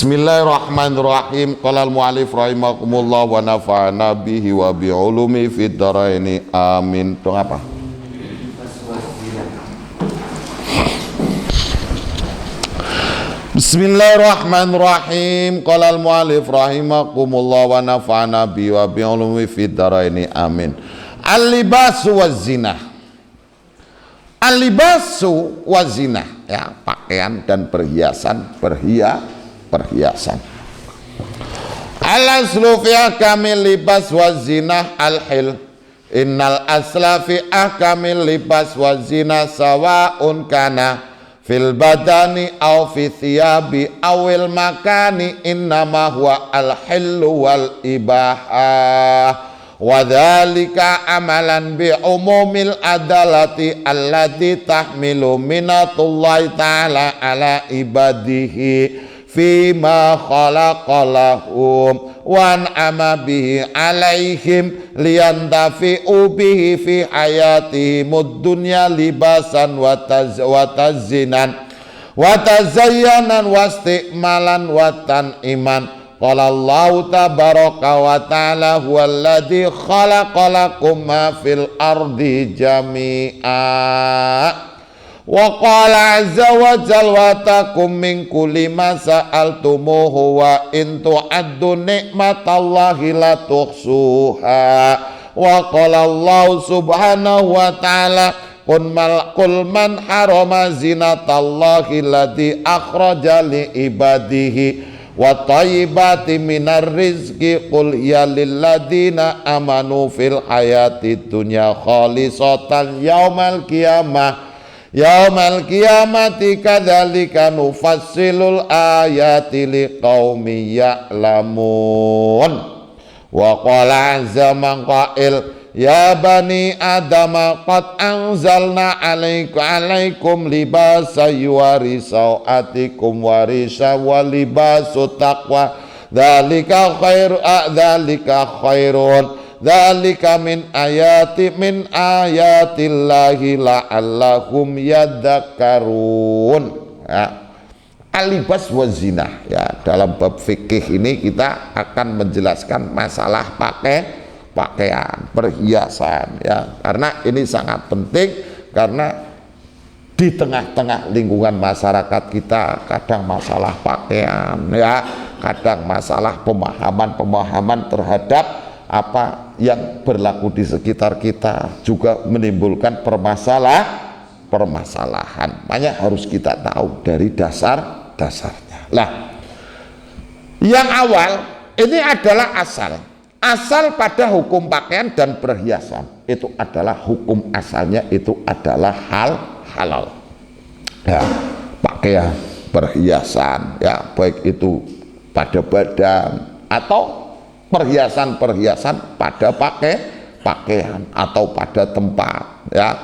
Bismillahirrahmanirrahim. Qala al-mu'allif rahimakumullah wa nafa'ana bihi wa bi'ulumi fid dharaini amin. Dong apa? Bismillahirrahmanirrahim. Qala al-mu'allif rahimakumullah wa nafa'ana bihi wa bi'ulumi fid dharaini amin. Al-libasu waz-zinah. Al-libasu waz-zinah, ya, pakaian dan perhiasan, perhiasan. Al-aslu fi ahkamil libas waz-zinah al-hil. Innal asla fi ahkamil libas waz-zinah sawa'un kana fil badani aw fi thiyabi awil makani innama huwa al-hillu wal ibahah. Wadhalika amalan bi umumil adalati allati tahmilu minatullahi ta'ala ala ibadihi fima khalaqalahum wa an'ama bihi alaihim liyantafi'u bihi fi hayatihimud dunya libasan wa tazzinan wa tazayyanan wa isti'malan wa tan'iman. Qala Allah tabaraka wa ta'ala huwallazi khalaqalakum ma fil ardi jami'a wa qala azza wa jalla wa takum min kulli ma sa'altumuhu wa in tu'addu ni'matallahi la tuhsuha wa qala Allah subhanahu wa ta'ala qul man harama zinatallahi allati akhraja li ibadihi wa thayyibati minar rizqi qul ya lilladina amanu fil hayati dunya khalisatan yaumal qiyamati kadzalika nufassilul ayati liqaumin ya'lamun. Wa qala azza man qail ya bani adama qad anzalna alaikum libasa yuwari sawatikum warisa wa libasu taqwa dzalika khairun dzalika min ayatillahi la'allahum yadhakkarun. Ya. Al-libas wa zinah, ya, dalam bab fikih ini kita akan menjelaskan masalah pakaian, perhiasan, ya, karena ini sangat penting karena di tengah-tengah lingkungan masyarakat kita kadang masalah pakaian, ya, kadang masalah pemahaman terhadap apa yang berlaku di sekitar kita juga menimbulkan permasalahan. Banyak harus kita tahu dari dasarnya. Lah, yang awal ini adalah asal pada hukum pakaian dan perhiasan itu adalah hukum asalnya itu adalah halal, ya, pakaian, perhiasan, ya, baik itu pada badan atau perhiasan pada pakaian atau pada tempat, ya,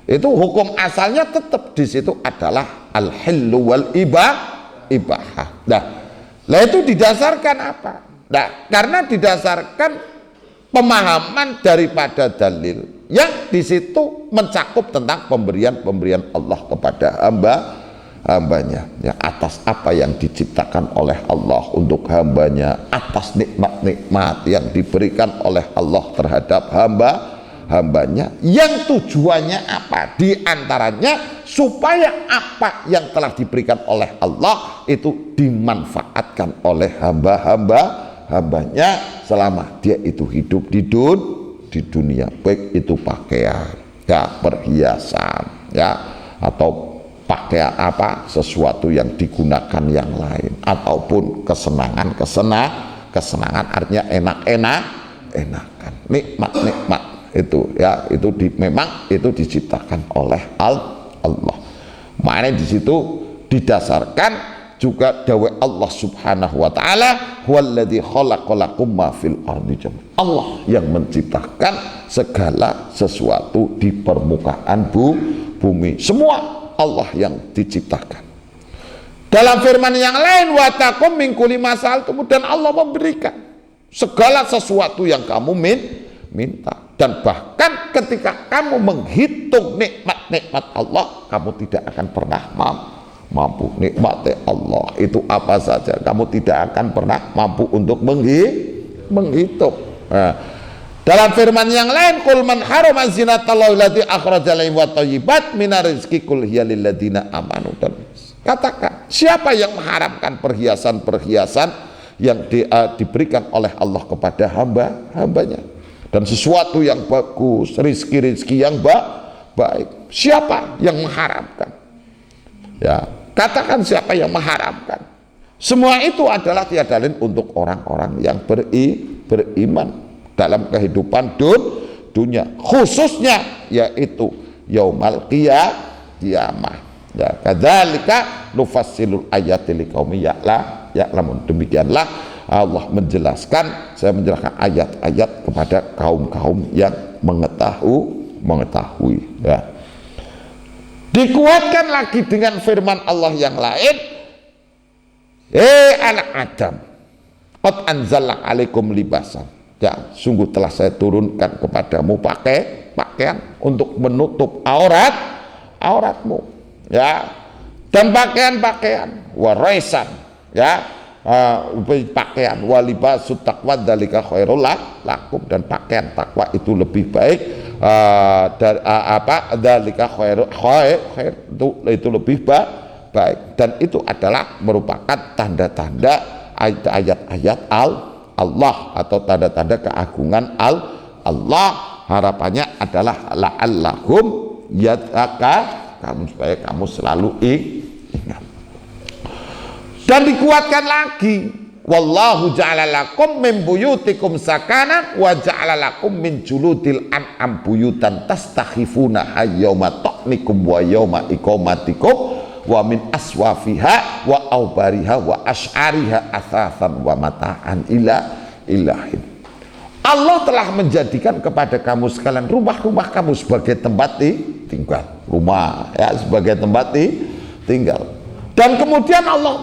itu hukum asalnya tetap di situ adalah al-hillu wal ibahah. Nah, itu didasarkan apa? Nah, karena didasarkan pemahaman daripada dalil yang di situ mencakup tentang pemberian Allah kepada hambanya, ya, atas apa yang diciptakan oleh Allah untuk hambanya, atas nikmat-nikmat yang diberikan oleh Allah terhadap hambanya, yang tujuannya apa? Di antaranya supaya apa yang telah diberikan oleh Allah itu dimanfaatkan oleh hambanya selama dia itu hidup di dunia, baik itu pakaian, ya, perhiasan, ya, atau pakaian apa sesuatu yang digunakan yang lain, ataupun kesenangan artinya enakan, nikmat itu, ya, itu memang itu diciptakan oleh Allah. Makanya di situ didasarkan juga dawai Allah subhanahu wa ta'ala huwallazi khalaqalakum ma fil ardi jami'an. Allah yang menciptakan segala sesuatu di permukaan bumi, semua Allah yang diciptakan. Dalam firman yang lain wa takum min kulli ma sa'altum, dan Allah memberikan segala sesuatu yang kamu minta. Dan bahkan ketika kamu menghitung nikmat-nikmat Allah, kamu tidak akan pernah mampu. Nikmatnya Allah itu apa saja, kamu tidak akan pernah mampu untuk menghitung. Nah, dalam firman yang lain, qul man harama zinatallahi allati akhraja lil wa thayyibat minar rizqi qul hiya lil ladzina amanu. Dan katakan, siapa yang mengharamkan perhiasan-perhiasan yang diberikan oleh Allah kepada hambanya, dan sesuatu yang bagus, rizki-rizki yang baik, siapa yang mengharamkan? Ya, katakan siapa yang mengharamkan. Semua itu adalah tiada lain untuk orang-orang yang beriman dalam kehidupan dunia, khususnya yaitu yaumal qiyamah. Ya, kadzalika nufassilul ayati liqaumin ya'lamun. Demikianlah Allah menjelaskan, saya menjelaskan ayat-ayat kepada kaum-kaum yang mengetahui. Ya. Dikuatkan lagi dengan firman Allah yang lain, anak Adam, qad anzalna alaikum libasan. Ya, sungguh telah saya turunkan kepadamu pakaian untuk menutup auratmu, ya, dan pakaian waraisan, ya, pakaian walibasut taqwa dzalika khairul lakum, dan pakaian takwa itu lebih baik dari dzalika khair itu lebih baik, dan itu adalah merupakan tanda-tanda ayat-ayat Allah atau tanda-tanda keagungan Allah. Harapannya adalah la'allahum yattaqun, supaya kamu selalu ingat. Dan dikuatkan lagi, wallahu ja'ala lakum min buyutikum sakana wa ja'ala lakum min juludil an'am buyutan tastakhifuna yauma ta'nikum wa yauma iqamatikum wa min aswafiha wa aubariha wa ash'ariha asathan wa mata'an ilahin. Allah telah menjadikan kepada kamu sekalian rumah-rumah kamu sebagai tempat tinggal, rumah, ya, sebagai tempat tinggal. Dan kemudian Allah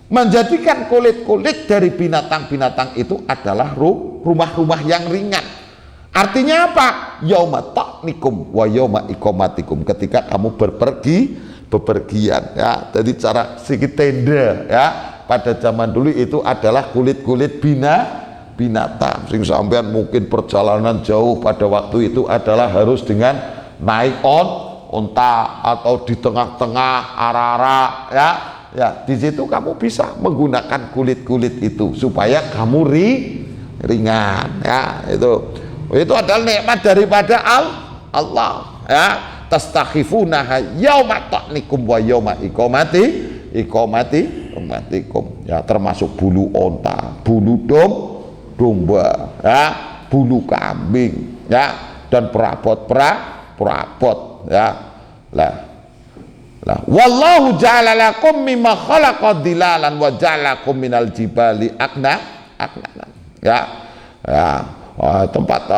menjadikan kulit-kulit dari binatang-binatang itu adalah rumah-rumah yang ringan. Artinya apa? Yauma ta'nikum wa yauma iqamatikum, ketika kamu bepergian, ya. Jadi cara sedikit tenda, ya, pada zaman dulu itu adalah kulit-kulit binatang. Sing sampean mungkin perjalanan jauh pada waktu itu adalah harus dengan naik onta atau di tengah-tengah ara-ara, ya, di situ kamu bisa menggunakan kulit-kulit itu supaya kamu ringan, ya. Itu adalah nikmat daripada Allah, ya. Tastakhifuna yauma ta'nikum wa yauma iqamatikum, ya, termasuk bulu onta, bulu domba, ya, bulu kambing, ya, dan perabot, ya. Wallahu ja'ala lakum mimma khalaqa dhilalan wa ja'alakum minal jibali aknanan, ya. Tempat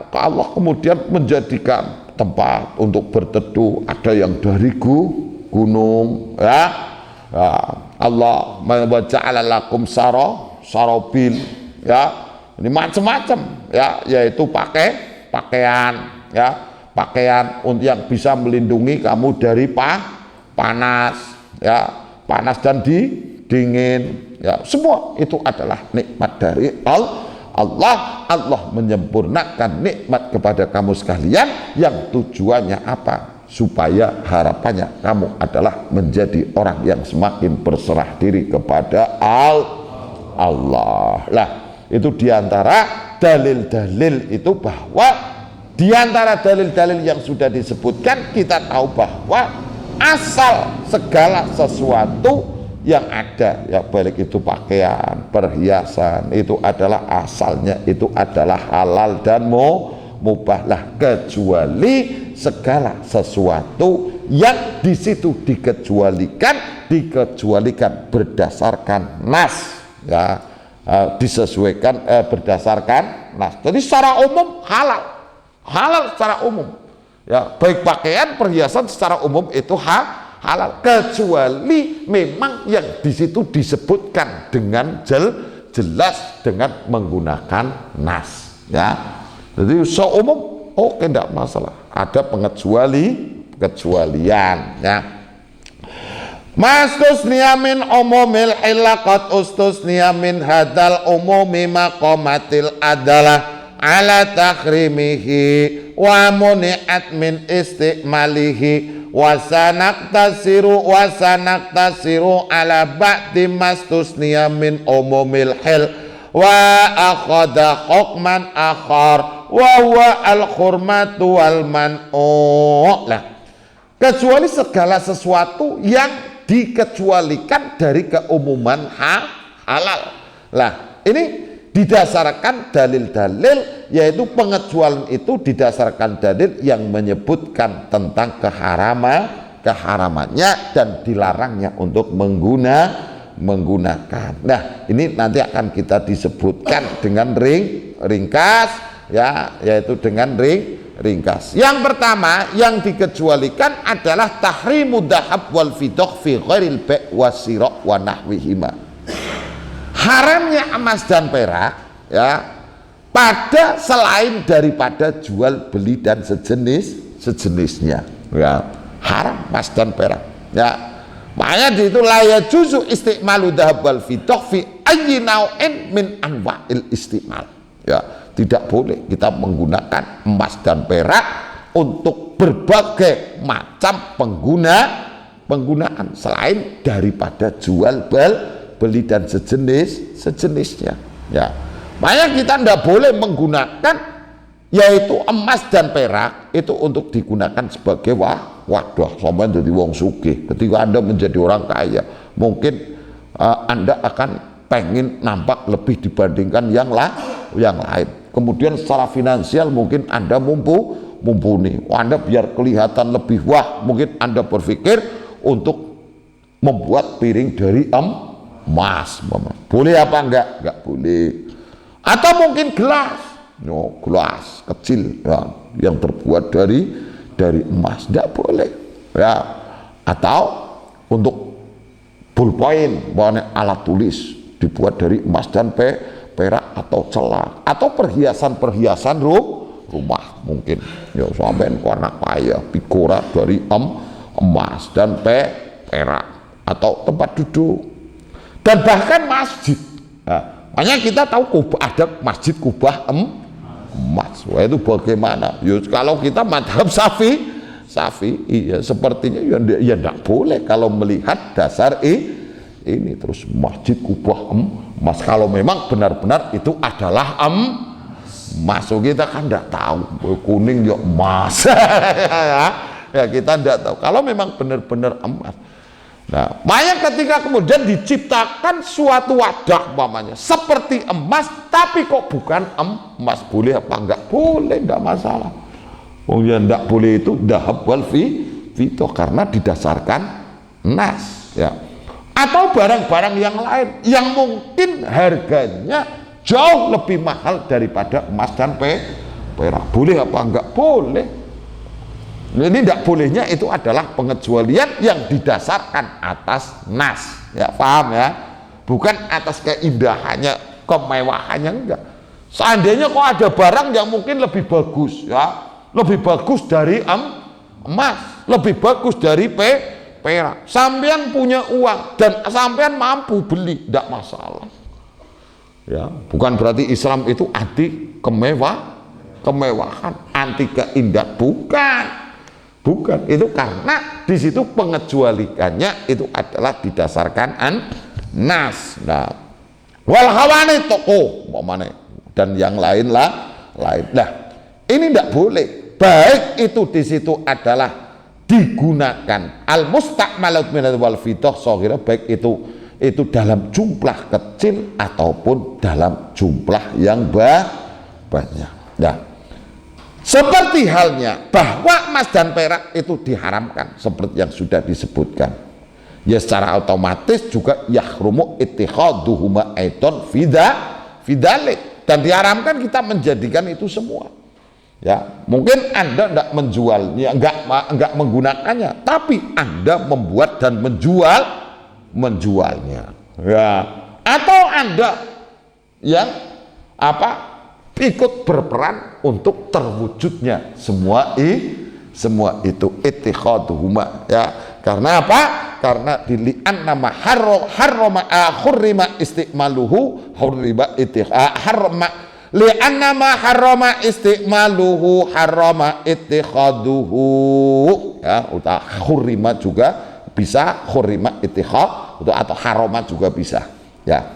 Allah kemudian menjadikan tempat untuk berteduh, ada yang dari gunung, ya. Allah ja'ala lakum sarobil, ya, ini macam-macam, ya, yaitu pakaian, ya, pakaian yang bisa melindungi kamu dari panas, ya, panas dan dingin, ya, semua itu adalah nikmat dari Allah menyempurnakan nikmat kepada kamu sekalian, yang tujuannya apa? Supaya harapannya kamu adalah menjadi orang yang semakin berserah diri kepada Allah. Lah, itu diantara dalil-dalil itu, bahwa diantara dalil-dalil yang sudah disebutkan, kita tahu bahwa asal segala sesuatu yang ada, ya, baik itu pakaian, perhiasan, itu adalah asalnya itu adalah halal dan mubah, lah, kecuali segala sesuatu yang di situ dikecualikan berdasarkan nas, ya, disesuaikan berdasarkan nas. Jadi secara umum halal secara umum, ya, baik pakaian, perhiasan secara umum itu halal, kecuali memang yang di situ disebutkan dengan jelas dengan menggunakan nas, ya. Jadi seumum oke, tidak masalah, ada pengecualian, ya. Mastusniya min umumil hilaqat ustusniya min hadal umumi maqamatil adalah ala takrimihi wa muni'at min istimalihi wasanaktasiru ala ba'di mastusniya min umumil hil wa akhada hukman akhar wa huwa al-khurmatu wal man'u. Lah, kecuali segala sesuatu yang dikecualikan dari keumuman halal. Lah, ini didasarkan dalil-dalil, yaitu pengecualian itu didasarkan dalil yang menyebutkan tentang keharamannya dan dilarangnya untuk menggunakan. Nah, ini nanti akan kita disebutkan dengan ringkas, ya, yaitu dengan ringkas. Yang pertama yang dikecualikan adalah tahrimud dhahab wal fiddah fi ghairil bai' wasira' wa nahwihima. Haramnya emas dan perak, ya, pada selain daripada jual beli dan sejenisnya, ya, haram emas dan perak, ya. Makanya di itu la yajuzu istimalu dhahab wal fiddah fi ayyi naw'in min anwa'il istimal, ya. Tidak boleh kita menggunakan emas dan perak untuk berbagai macam penggunaan selain daripada jual beli dan sejenisnya, ya. Makanya kita tidak boleh menggunakan yaitu emas dan perak itu untuk digunakan sebagai wadah sampai jadi wong sugih. Ketika Anda menjadi orang kaya, mungkin Anda akan pengen nampak lebih dibandingkan yang lain. Kemudian secara finansial mungkin Anda mumpuni. Anda biar kelihatan lebih wah, mungkin Anda berpikir untuk membuat piring dari emas. Boleh apa enggak? Enggak boleh. Atau mungkin gelas, gelas kecil, ya, yang terbuat dari emas, enggak boleh, ya. Atau untuk ballpoint, alat tulis dibuat dari emas dan perak atau celah, atau perhiasan rumah mungkin, ya, sampean warna kaya pikora dari emas dan perak, atau tempat duduk, dan bahkan masjid. Nah, makanya kita tahu ada masjid kubah emas. Wah, itu bagaimana? Ya, kalau kita madhab Syafi'i, ya, sepertinya ya tidak boleh kalau melihat dasar ini terus masjid kubah emas, kalau memang benar-benar itu adalah emas. So, kita kan tidak tahu, kuning ya emas. Ya, kita tidak tahu kalau memang benar-benar emas. Nah, makanya ketika kemudian diciptakan suatu wadah umpamanya seperti emas, tapi kok bukan emas, boleh apa enggak? Boleh, enggak masalah. Oh ya, enggak boleh itu dhahab wal fiddah karena didasarkan nas, ya. Atau barang-barang yang lain yang mungkin harganya jauh lebih mahal daripada emas dan perak. Boleh apa enggak? Boleh. Ini tidak bolehnya itu adalah pengecualian yang didasarkan atas nas, ya, paham ya? Bukan atas keindahannya, kemewahannya, enggak. Seandainya kok ada barang yang mungkin lebih bagus, ya, lebih bagus dari emas, lebih bagus dari perak, sampean punya uang dan sampean mampu beli, tidak masalah, ya. Bukan berarti Islam itu anti kemewahan, anti keindahan, bukan. Itu karena di situ pengecualiannya itu adalah didasarkan nas. Nah, wal hawani toko dan yang lain. Nah, ini tidak boleh, baik itu di situ adalah digunakan al musta'malat min wal fiddah shaghira, baik itu dalam jumlah kecil ataupun dalam jumlah yang banyak. Nah, seperti halnya bahwa emas dan perak itu diharamkan seperti yang sudah disebutkan, ya, secara otomatis juga yahrumu ittikhaduhuma aidan fidalik, dan diharamkan kita menjadikan itu semua, ya. Mungkin Anda tidak menjualnya, enggak menggunakannya, tapi Anda membuat dan menjualnya, ya. Atau Anda yang ikut berperan untuk terwujudnya semua itu ittikhaduhuma, ya. Karena apa? Karena dilian nama hurrima istimaluhu hurrima harma lian nama harrama istimaluhu harrama ittikhaduhu, ya, hurrima juga bisa, hurrima ittikhad atau harrama juga bisa, ya.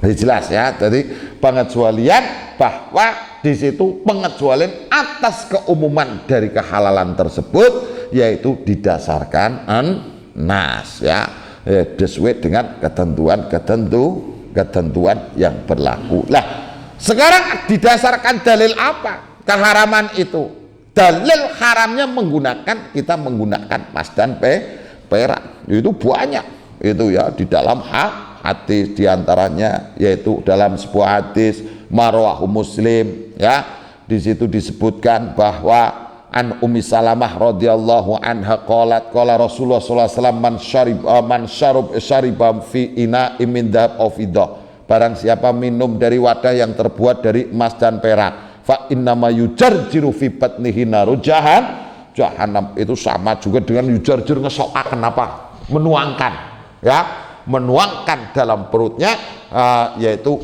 Jadi jelas ya, jadi pengecualian bahwa di situ pengecualian atas keumuman dari kehalalan tersebut yaitu didasarkan nas, ya, sesuai dengan ketentuan yang berlaku. Lah, sekarang didasarkan dalil apa keharaman itu? Dalil haramnya kita menggunakan emas dan perak itu banyak, itu ya, di dalam hadis diantaranya yaitu dalam sebuah hadis marwahu Muslim, ya, di situ disebutkan bahwa an Ummi Salamah radhiyallahu anha qalat qala Rasulullah sallallahu alaihi wasallam man syariba fi ina min dhahab aw fiddah, barang siapa minum dari wadah yang terbuat dari emas dan perak, fa innama yujarjiru fi batnihi naru jahannam, itu sama juga dengan yujarjir, ngesokaken apa, menuangkan, ya, menuangkan dalam perutnya yaitu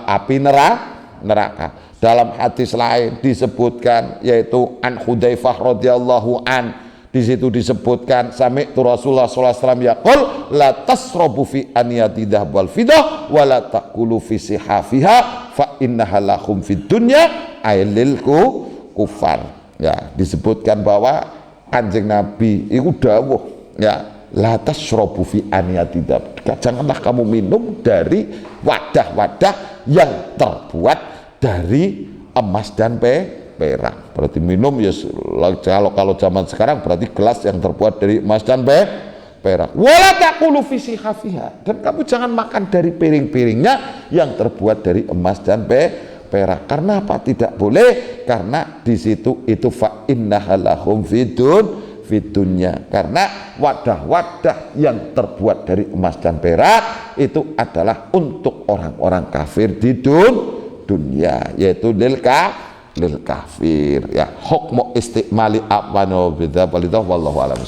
api neraka. Dalam hadis lain disebutkan yaitu an Hudzaifah radhiyallahu an, di situ disebutkan sami'tu Rasulullah sallallahu alaihi wasallam yaqul la tasrabu fi aniyati dhahab wal fiddah wa la taqulu fi sihafiha fa innaha lahum fid dunya ailil kufar. Ya, disebutkan bahwa Kanjeng Nabi itu dawuh, ya, la tasrabu fi aniyati dhahab, janganlah kamu minum dari wadah-wadah yang terbuat dari emas dan perak. Berarti minum ya, kalau zaman sekarang berarti gelas yang terbuat dari emas dan perak. Wala taqulu fi sihafiha, dan kamu jangan makan dari piring-piringnya yang terbuat dari emas dan perak. Karena apa tidak boleh? Karena di situ itu fa innaha lahum fidunya, karena wadah-wadah yang terbuat dari emas dan perak itu adalah untuk orang-orang kafir di dunia, yaitu lil kafir, ya. Hukmu istimali apano bidza wallahu a'lam.